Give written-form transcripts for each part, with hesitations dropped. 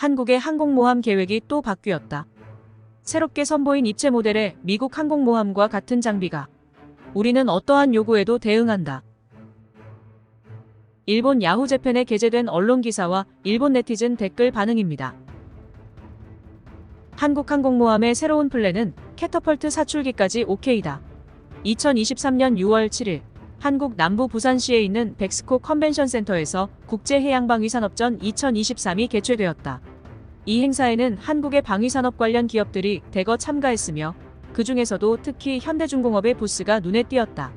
한국의 항공모함 계획이 또 바뀌었다. 새롭게 선보인 입체 모델의 미국 항공모함과 같은 장비가 우리는 어떠한 요구에도 대응한다. 일본 야후 재팬에 게재된 언론 기사와 일본 네티즌 댓글 반응입니다. 한국 항공모함의 새로운 플랜은 캐터펄트 사출기까지 오케이다. 2023년 6월 7일 한국 남부 부산시에 있는 백스코 컨벤션 센터에서 국제해양방위산업전 2023이 개최되었다. 이 행사에는 한국의 방위산업 관련 기업들이 대거 참가했으며 그 중에서도 특히 현대중공업의 부스가 눈에 띄었다.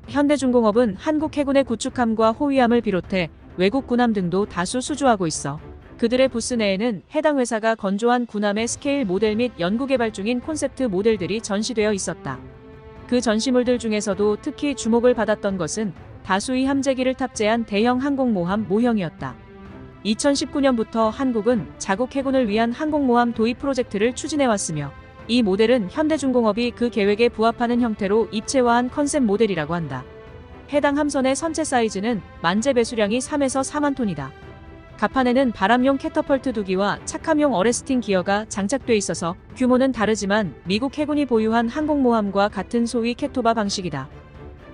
현대중공업은 한국 해군의 구축함과 호위함을 비롯해 외국 군함 등도 다수 수주하고 있어 그들의 부스 내에는 해당 회사가 건조한 군함의 스케일 모델 및 연구개발 중인 콘셉트 모델들이 전시되어 있었다. 그 전시물들 중에서도 특히 주목을 받았던 것은 다수의 함재기를 탑재한 대형 항공모함 모형이었다. 2019년부터 한국은 자국 해군을 위한 항공모함 도입 프로젝트를 추진해왔으며 이 모델은 현대중공업이 그 계획에 부합하는 형태로 입체화한 컨셉 모델이라고 한다. 해당 함선의 선체 사이즈는 만재 배수량이 3에서 4만 톤이다. 갑판에는 바람용 캐터펄트 2기와 착함용 어레스팅 기어가 장착돼 있어서 규모는 다르지만 미국 해군이 보유한 항공모함과 같은 소위 캐토바 방식이다.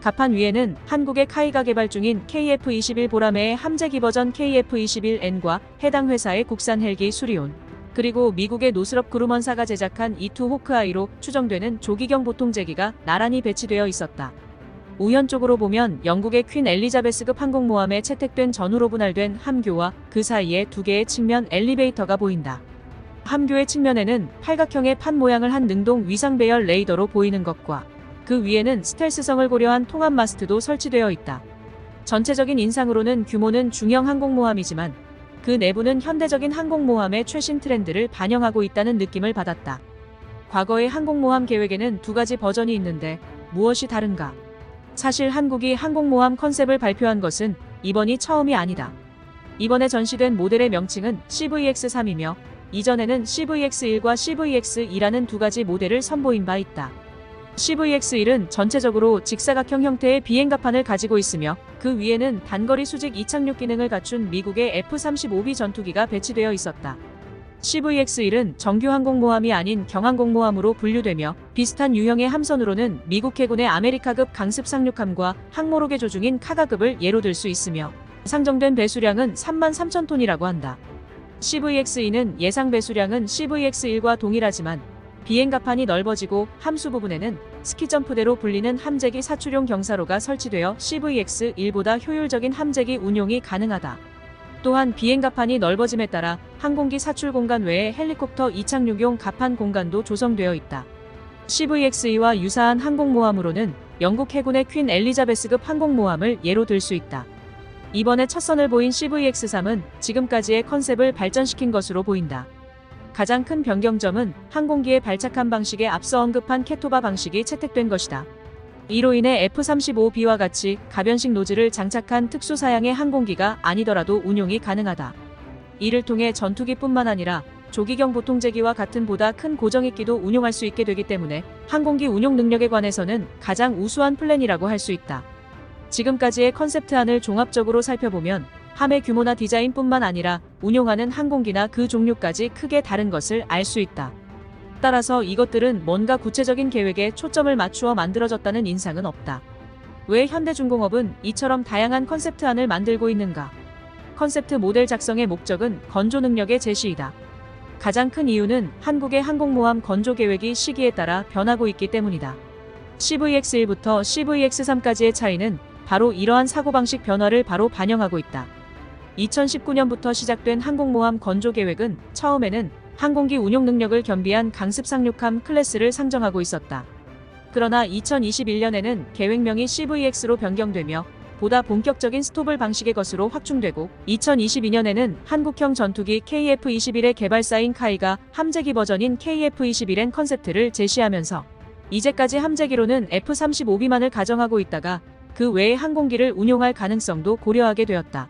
갑판 위에는 한국의 카이가 개발 중인 KF-21 보라매의 함재기 버전 KF-21N과 해당 회사의 국산 헬기 수리온, 그리고 미국의 노스럽 그루먼사가 제작한 E2 호크아이로 추정되는 조기경 보통제기가 나란히 배치되어 있었다. 우연쪽으로 보면 영국의 퀸 엘리자베스급 항공모함에 채택된 전후로 분할된 함교와 그 사이에 두 개의 측면 엘리베이터가 보인다. 함교의 측면에는 팔각형의 판 모양을 한 능동 위상 배열 레이더로 보이는 것과 그 위에는 스텔스성을 고려한 통합 마스트도 설치되어 있다. 전체적인 인상으로는 규모는 중형 항공모함이지만 그 내부는 현대적인 항공모함의 최신 트렌드를 반영하고 있다는 느낌을 받았다. 과거의 항공모함 계획에는 두 가지 버전이 있는데 무엇이 다른가? 사실 한국이 항공모함 컨셉을 발표한 것은 이번이 처음이 아니다. 이번에 전시된 모델의 명칭은 CVX-3이며 이전에는 CVX-1과 CVX-2라는 두 가지 모델을 선보인 바 있다. CVX-1은 전체적으로 직사각형 형태의 비행갑판을 가지고 있으며 그 위에는 단거리 수직 이착륙 기능을 갖춘 미국의 F-35B 전투기가 배치되어 있었다. CVX-1은 정규 항공모함이 아닌 경항공모함으로 분류되며 비슷한 유형의 함선으로는 미국 해군의 아메리카급 강습 상륙함과 항모로게 중인 카가급을 예로 들 수 있으며 상정된 배수량은 33,000톤이라고 한다. CVX-2는 예상 배수량은 CVX-1과 동일하지만 비행갑판이 넓어지고 함수 부분에는 스키점프대로 불리는 함재기 사출용 경사로가 설치되어 CVX-1보다 효율적인 함재기 운용이 가능하다. 또한 비행갑판이 넓어짐에 따라 항공기 사출 공간 외에 헬리콥터 이착륙용 갑판 공간도 조성되어 있다. CVX-2와 유사한 항공모함으로는 영국 해군의 퀸 엘리자베스급 항공모함을 예로 들 수 있다. 이번에 첫 선을 보인 CVX-3은 지금까지의 컨셉을 발전시킨 것으로 보인다. 가장 큰 변경점은 항공기의 발착함 방식에 앞서 언급한 캐토바 방식이 채택된 것이다. 이로 인해 F-35B와 같이 가변식 노즐을 장착한 특수 사양의 항공기가 아니더라도 운용이 가능하다. 이를 통해 전투기뿐만 아니라 조기경 보통제기와 같은 보다 큰 고정익기도 운용할 수 있게 되기 때문에 항공기 운용 능력에 관해서는 가장 우수한 플랜이라고 할 수 있다. 지금까지의 컨셉트안을 종합적으로 살펴보면 함의 규모나 디자인뿐만 아니라 운용하는 항공기나 그 종류까지 크게 다른 것을 알 수 있다. 따라서 이것들은 뭔가 구체적인 계획에 초점을 맞추어 만들어졌다는 인상은 없다. 왜 현대중공업은 이처럼 다양한 컨셉트안을 만들고 있는가? 컨셉트 모델 작성의 목적은 건조 능력의 제시이다. 가장 큰 이유는 한국의 항공모함 건조 계획이 시기에 따라 변하고 있기 때문이다. CVX-1부터 CVX-3까지의 차이는 바로 이러한 사고방식 변화를 바로 반영하고 있다. 2019년부터 시작된 항공모함 건조 계획은 처음에는 항공기 운용 능력을 겸비한 강습 상륙함 클래스를 상정하고 있었다. 그러나 2021년에는 계획명이 CVX로 변경되며 보다 본격적인 스토블 방식의 것으로 확충되고 2022년에는 한국형 전투기 KF-21의 개발사인 카이가 함재기 버전인 KF-21N 컨셉트를 제시하면서 이제까지 함재기로는 F-35B만을 가정하고 있다가 그 외의 항공기를 운용할 가능성도 고려하게 되었다.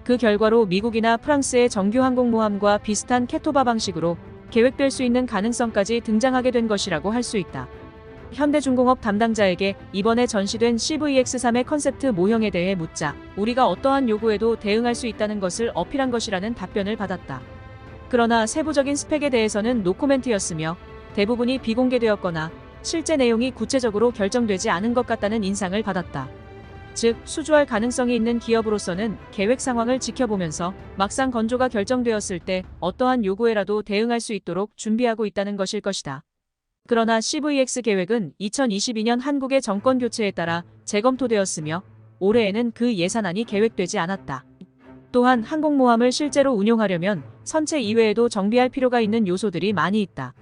그 결과로 미국이나 프랑스의 정규 항공모함과 비슷한 캐토바 방식으로 계획될 수 있는 가능성까지 등장하게 된 것이라고 할 수 있다. 현대중공업 담당자에게 이번에 전시된 CVX-3의 컨셉트 모형에 대해 묻자 우리가 어떠한 요구에도 대응할 수 있다는 것을 어필한 것이라는 답변을 받았다. 그러나 세부적인 스펙에 대해서는 노코멘트였으며 대부분이 비공개되었거나 실제 내용이 구체적으로 결정되지 않은 것 같다는 인상을 받았다. 즉, 수주할 가능성이 있는 기업으로서는 계획 상황을 지켜보면서 막상 건조가 결정되었을 때 어떠한 요구에라도 대응할 수 있도록 준비하고 있다는 것일 것이다. 그러나 CVX 계획은 2022년 한국의 정권 교체에 따라 재검토되었으며 올해에는 그 예산안이 계획되지 않았다. 또한 항공모함을 실제로 운용하려면 선체 이외에도 정비할 필요가 있는 요소들이 많이 있다.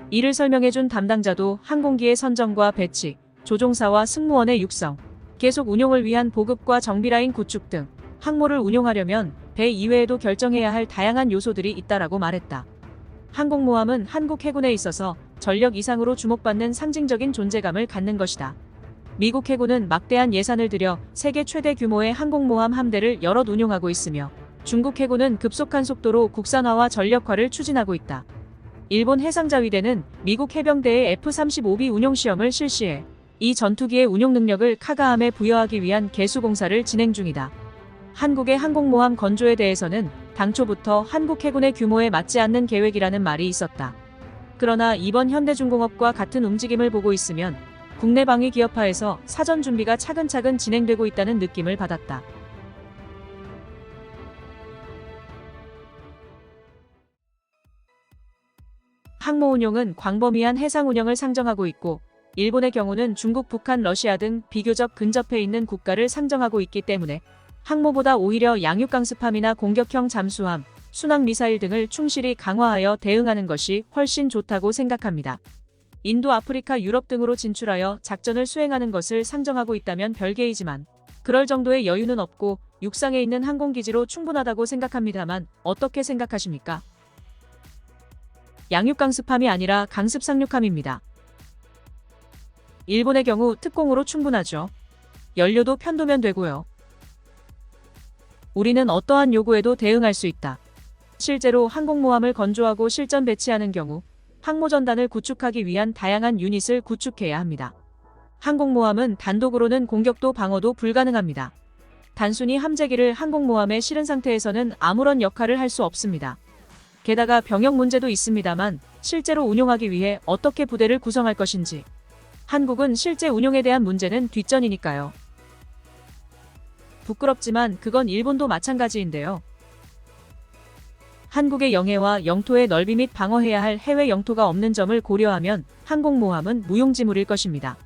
이를 설명해준 담당자도 항공기의 선정과 배치, 조종사와 승무원의 육성, 계속 운용을 위한 보급과 정비라인 구축 등 항모를 운용하려면 배 이외에도 결정해야 할 다양한 요소들이 있다라고 말했다. 항공모함은 한국 해군에 있어서 전력 이상으로 주목받는 상징적인 존재감을 갖는 것이다. 미국 해군은 막대한 예산을 들여 세계 최대 규모의 항공모함 함대를 여럿 운용하고 있으며 중국 해군은 급속한 속도로 국산화와 전력화를 추진하고 있다. 일본 해상자위대는 미국 해병대의 F-35B 운용 시험을 실시해 이 전투기의 운용 능력을 카가함에 부여하기 위한 개수 공사를 진행 중이다. 한국의 항공모함 건조에 대해서는 당초부터 한국 해군의 규모에 맞지 않는 계획이라는 말이 있었다. 그러나 이번 현대중공업과 같은 움직임을 보고 있으면 국내 방위 기업화에서 사전 준비가 차근차근 진행되고 있다는 느낌을 받았다. 항모 운용은 광범위한 해상 운영을 상정하고 있고 일본의 경우는 중국, 북한, 러시아 등 비교적 근접해 있는 국가를 상정하고 있기 때문에 항모보다 오히려 양육강습함이나 공격형 잠수함, 순항미사일 등을 충실히 강화하여 대응하는 것이 훨씬 좋다고 생각합니다. 인도, 아프리카, 유럽 등으로 진출하여 작전을 수행하는 것을 상정하고 있다면 별개이지만 그럴 정도의 여유는 없고 육상에 있는 항공기지로 충분하다고 생각합니다만 어떻게 생각하십니까? 양육강습함이 아니라 강습상륙함입니다. 일본의 경우 특공으로 충분하죠. 연료도 편도면 되고요. 우리는 어떠한 요구에도 대응할 수 있다. 실제로 항공모함을 건조하고 실전 배치하는 경우 항모전단을 구축하기 위한 다양한 유닛을 구축해야 합니다. 항공모함은 단독으로는 공격도 방어도 불가능합니다. 단순히 함재기를 항공모함에 실은 상태에서는 아무런 역할을 할 수 없습니다. 게다가 병역 문제도 있습니다만 실제로 운용하기 위해 어떻게 부대를 구성할 것인지 한국은 실제 운용에 대한 문제는 뒷전이니까요. 부끄럽지만 그건 일본도 마찬가지인데요. 한국의 영해와 영토의 넓이 및 방어해야 할 해외 영토가 없는 점을 고려하면 항공모함은 무용지물일 것입니다.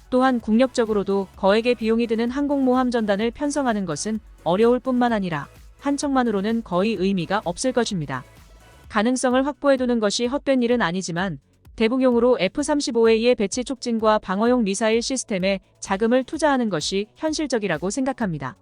또한 국력적으로도 거액의 비용이 드는 항공모함 전단을 편성하는 것은 어려울 뿐만 아니라 한 척만으로는 거의 의미가 없을 것입니다. 가능성을 확보해두는 것이 헛된 일은 아니지만 대북용으로 F-35A의 배치 촉진과 방어용 미사일 시스템에 자금을 투자하는 것이 현실적이라고 생각합니다.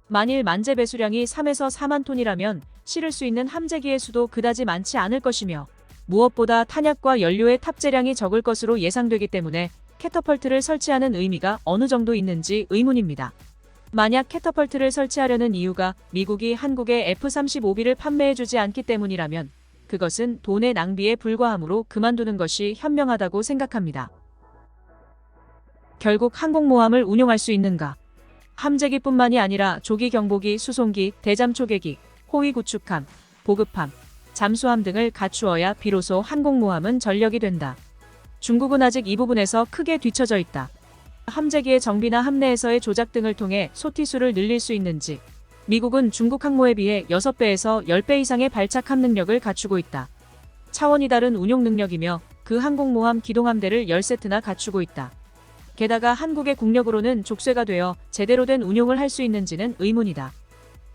만일 만재 배수량이 3에서 4만 톤이라면 실을 수 있는 함재기의 수도 그다지 많지 않을 것이며 무엇보다 탄약과 연료의 탑재량이 적을 것으로 예상되기 때문에 캐터펄트를 설치하는 의미가 어느 정도 있는지 의문입니다. 만약 캐터펄트를 설치하려는 이유가 미국이 한국에 F-35B를 판매해주지 않기 때문이라면 그것은 돈의 낭비에 불과하므로 그만두는 것이 현명하다고 생각합니다. 결국 항공모함을 운용할 수 있는가? 함재기뿐만이 아니라 조기 경보기, 수송기, 대잠 초계기, 호위 구축함, 보급함, 잠수함 등을 갖추어야 비로소 항공모함은 전력이 된다. 중국은 아직 이 부분에서 크게 뒤처져 있다. 함재기의 정비나 함내에서의 조작 등을 통해 소티수를 늘릴 수 있는지 미국은 중국 항모에 비해 6배에서 10배 이상의 발착함 능력을 갖추고 있다. 차원이 다른 운용 능력이며 그 항공모함 기동함대를 10세트나 갖추고 있다. 게다가 한국의 국력으로는 족쇄가 되어 제대로 된 운용을 할 수 있는지는 의문이다.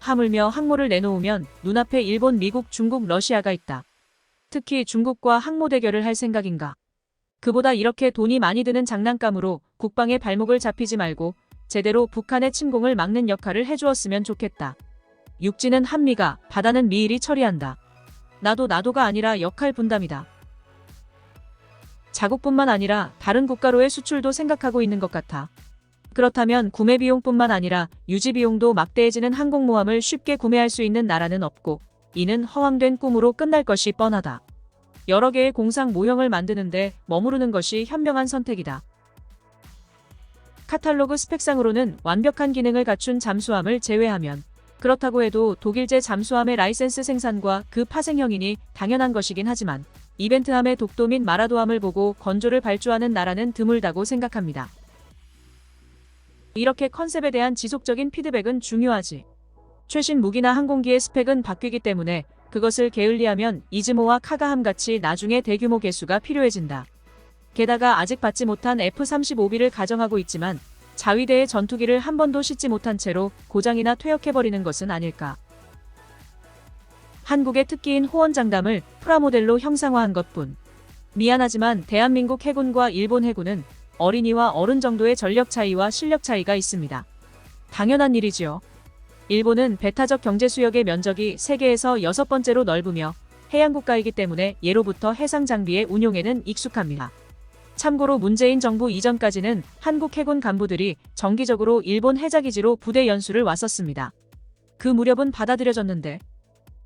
하물며 항모를 내놓으면 눈앞에 일본, 미국, 중국, 러시아가 있다. 특히 중국과 항모 대결을 할 생각인가? 그보다 이렇게 돈이 많이 드는 장난감으로 국방의 발목을 잡히지 말고 제대로 북한의 침공을 막는 역할을 해주었으면 좋겠다. 육지는 한미가, 바다는 미일이 처리한다. 나도가 아니라 역할 분담이다. 자국뿐만 아니라 다른 국가로의 수출도 생각하고 있는 것 같아. 그렇다면 구매 비용뿐만 아니라 유지 비용도 막대해지는 항공모함을 쉽게 구매할 수 있는 나라는 없고 이는 허황된 꿈으로 끝날 것이 뻔하다. 여러 개의 공상 모형을 만드는데 머무르는 것이 현명한 선택이다. 카탈로그 스펙상으로는 완벽한 기능을 갖춘 잠수함을 제외하면 그렇다고 해도 독일제 잠수함의 라이센스 생산과 그 파생형이니 당연한 것이긴 하지만 이벤트함의 독도 및 마라도함을 보고 건조를 발주하는 나라는 드물다고 생각합니다. 이렇게 컨셉에 대한 지속적인 피드백은 중요하지. 최신 무기나 항공기의 스펙은 바뀌기 때문에 그것을 게을리하면 이즈모와 카가함 같이 나중에 대규모 개수가 필요해진다. 게다가 아직 받지 못한 F-35B를 가정하고 있지만 자위대의 전투기를 한 번도 싣지 못한 채로 고장이나 퇴역해버리는 것은 아닐까. 한국의 특기인 호원장담을 프라모델로 형상화한 것뿐. 미안하지만 대한민국 해군과 일본 해군은 어린이와 어른 정도의 전력 차이와 실력 차이가 있습니다. 당연한 일이지요. 일본은 배타적 경제 수역의 면적이 세계에서 6번째로 넓으며 해양국가이기 때문에 예로부터 해상 장비의 운용에는 익숙합니다. 참고로 문재인 정부 이전까지는 한국 해군 간부들이 정기적으로 일본 해자기지로 부대 연수를 왔었습니다. 그 무렵은 받아들여졌는데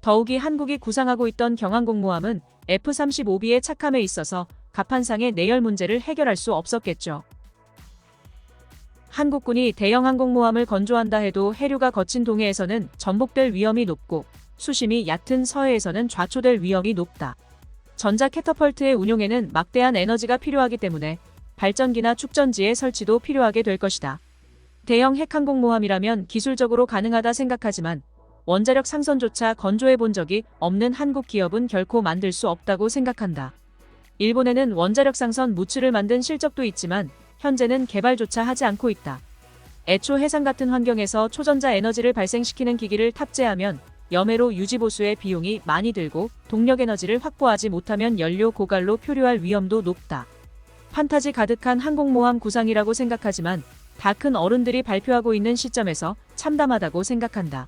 더욱이 한국이 구상하고 있던 경항공모함은 F-35B의 착함에 있어서 갑판상의 내열 문제를 해결할 수 없었겠죠. 한국군이 대형 항공모함을 건조한다 해도 해류가 거친 동해에서는 전복될 위험이 높고 수심이 얕은 서해에서는 좌초될 위험이 높다. 전자 캐터펄트의 운용에는 막대한 에너지가 필요하기 때문에 발전기나 축전지의 설치도 필요하게 될 것이다. 대형 핵항공모함이라면 기술적으로 가능하다 생각하지만 원자력 상선조차 건조해 본 적이 없는 한국 기업은 결코 만들 수 없다고 생각한다. 일본에는 원자력 상선 무츠를 만든 실적도 있지만 현재는 개발조차 하지 않고 있다. 애초 해상 같은 환경에서 초전자 에너지를 발생시키는 기기를 탑재하면 염해로 유지보수의 비용이 많이 들고 동력 에너지를 확보하지 못하면 연료 고갈로 표류할 위험도 높다. 판타지 가득한 항공모함 구상이라고 생각하지만 다 큰 어른들이 발표하고 있는 시점에서 참담하다고 생각한다.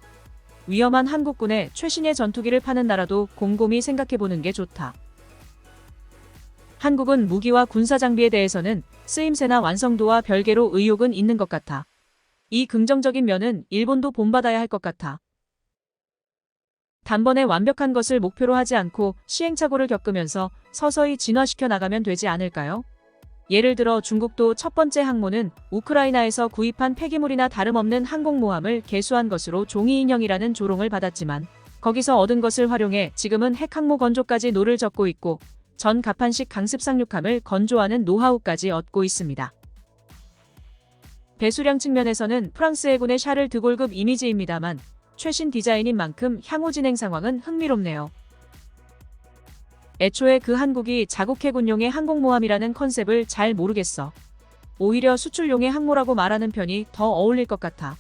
위험한 한국군에 최신의 전투기를 파는 나라도 곰곰이 생각해보는 게 좋다. 한국은 무기와 군사장비에 대해서는 쓰임새나 완성도와 별개로 의욕은 있는 것 같아. 이 긍정적인 면은 일본도 본받아야 할 것 같아. 단번에 완벽한 것을 목표로 하지 않고 시행착오를 겪으면서 서서히 진화시켜 나가면 되지 않을까요? 예를 들어 중국도 첫 번째 항모는 우크라이나에서 구입한 폐기물이나 다름없는 항공모함을 개수한 것으로 종이인형이라는 조롱을 받았지만 거기서 얻은 것을 활용해 지금은 핵항모 건조까지 노를 젓고 있고 전 갑판식 강습 상륙함을 건조하는 노하우까지 얻고 있습니다. 배수량 측면에서는 프랑스 해군의 샤를 드골급 이미지입니다만 최신 디자인인 만큼 향후 진행 상황은 흥미롭네요. 애초에 그 한국이 자국 해군용의 항공모함이라는 컨셉을 잘 모르겠어. 오히려 수출용의 항모라고 말하는 편이 더 어울릴 것 같아.